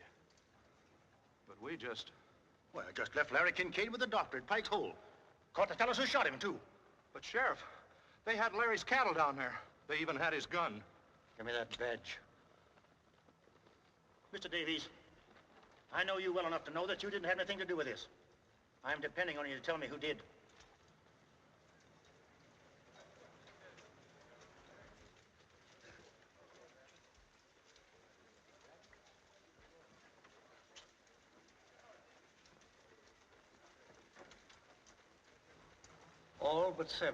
But we just... Well, I just left Larry Kincaid with the doctor at Pike's Hole. Caught the fellows who shot him, too. But, Sheriff, they had Larry's cattle down there. They even had his gun. Give me that badge. Mr. Davies, I know you well enough to know that you didn't have anything to do with this. I'm depending on you to tell me who did. All but 7.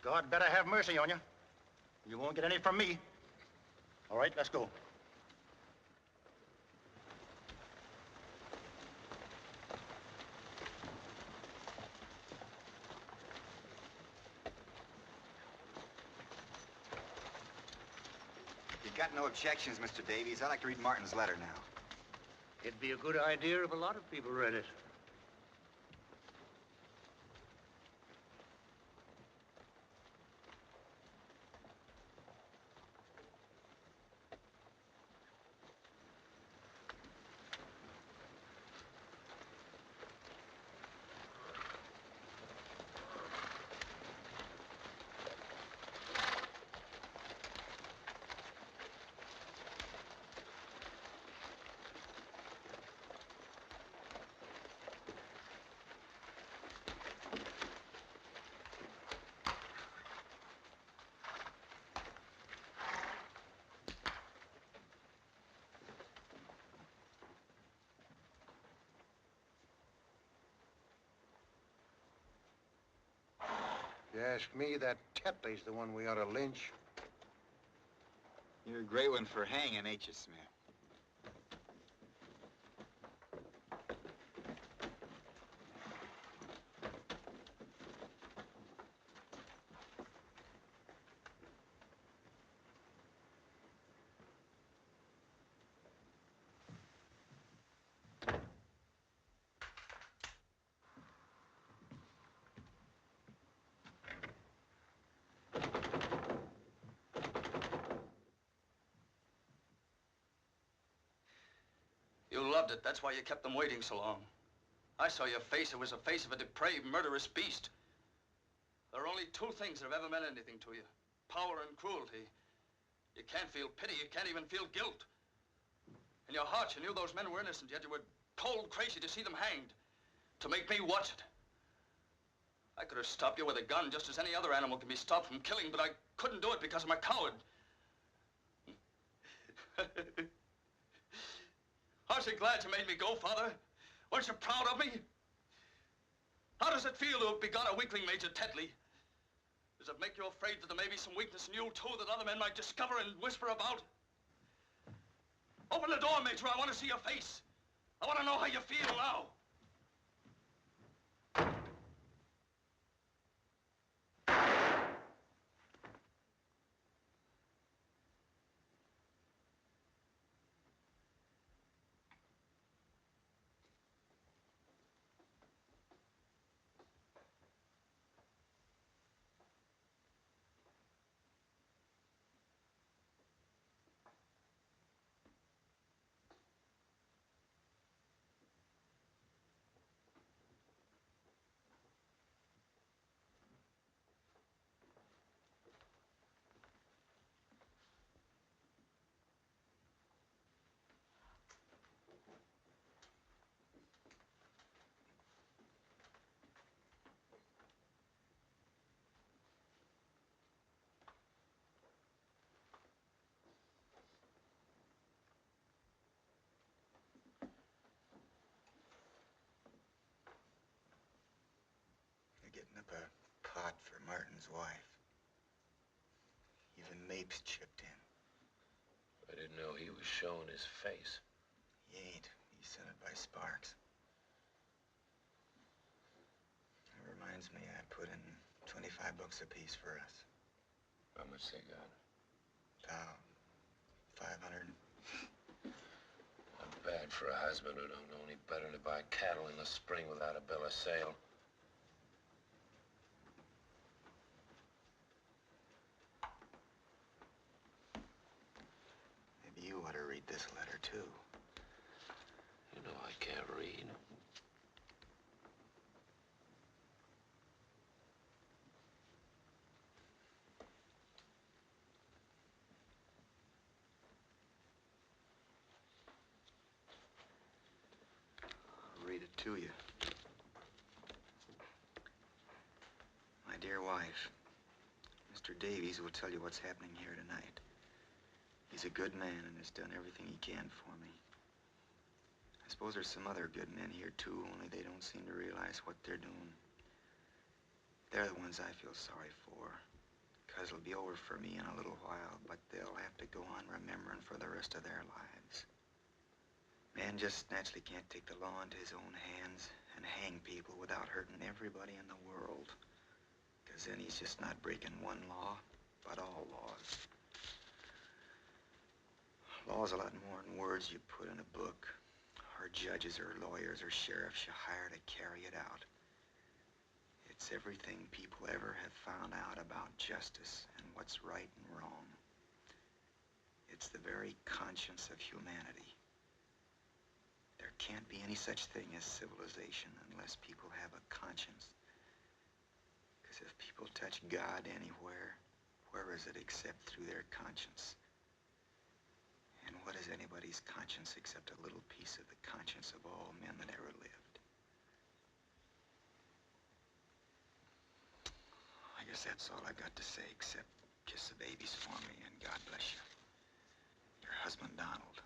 God better have mercy on you. You won't get any from me. All right, let's go. You got no objections, Mr. Davies? I'd like to read Martin's letter now. It'd be a good idea if a lot of people read it. You ask me, that Tetley's the one we ought to lynch. You're a great one for hanging, ain't you, Smith? You loved it. That's why you kept them waiting so long. I saw your face. It was the face of a depraved, murderous beast. There are only 2 things that have ever meant anything to you. Power and cruelty. You can't feel pity. You can't even feel guilt. In your heart, you knew those men were innocent, yet you were cold crazy to see them hanged. To make me watch it. I could have stopped you with a gun just as any other animal can be stopped from killing, but I couldn't do it because I'm a coward. Aren't you glad you made me go, Father? Weren't you proud of me? How does it feel to have begun a weakling, Major Tetley? Does it make you afraid that there may be some weakness in you, too, that other men might discover and whisper about? Open the door, Major. I want to see your face. I want to know how you feel now. Getting up a pot for Martin's wife. Even Mapes chipped in. I didn't know he was showing his face. He ain't. He sent it by Sparks. It reminds me I put in $25 apiece for us. How much they got? About 500. Bad for a husband who don't know any better to buy cattle in the spring without a bill of sale. Maybe you ought to read this letter, too. You know I can't read. I'll read it to you. My dear wife, Mr. Davies will tell you what's happening here tonight. He's a good man and has done everything he can for me. I suppose there's some other good men here, too, only they don't seem to realize what they're doing. They're the ones I feel sorry for, because it'll be over for me in a little while, but they'll have to go on remembering for the rest of their lives. Man just naturally can't take the law into his own hands and hang people without hurting everybody in the world, because then he's just not breaking one law, but all laws. Law's a lot more than words you put in a book, or judges or lawyers or sheriffs you hire to carry it out. It's everything people ever have found out about justice and what's right and wrong. It's the very conscience of humanity. There can't be any such thing as civilization unless people have a conscience. Because if people touch God anywhere, where is it except through their conscience? And what is anybody's conscience except a little piece of the conscience of all men that ever lived? I guess that's all I got to say, except kiss the babies for me and God bless you. Your husband, Donald.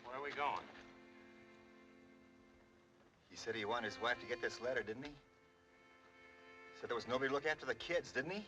Where are we going? He said he wanted his wife to get this letter, didn't he? Said there was nobody to look after the kids, didn't he?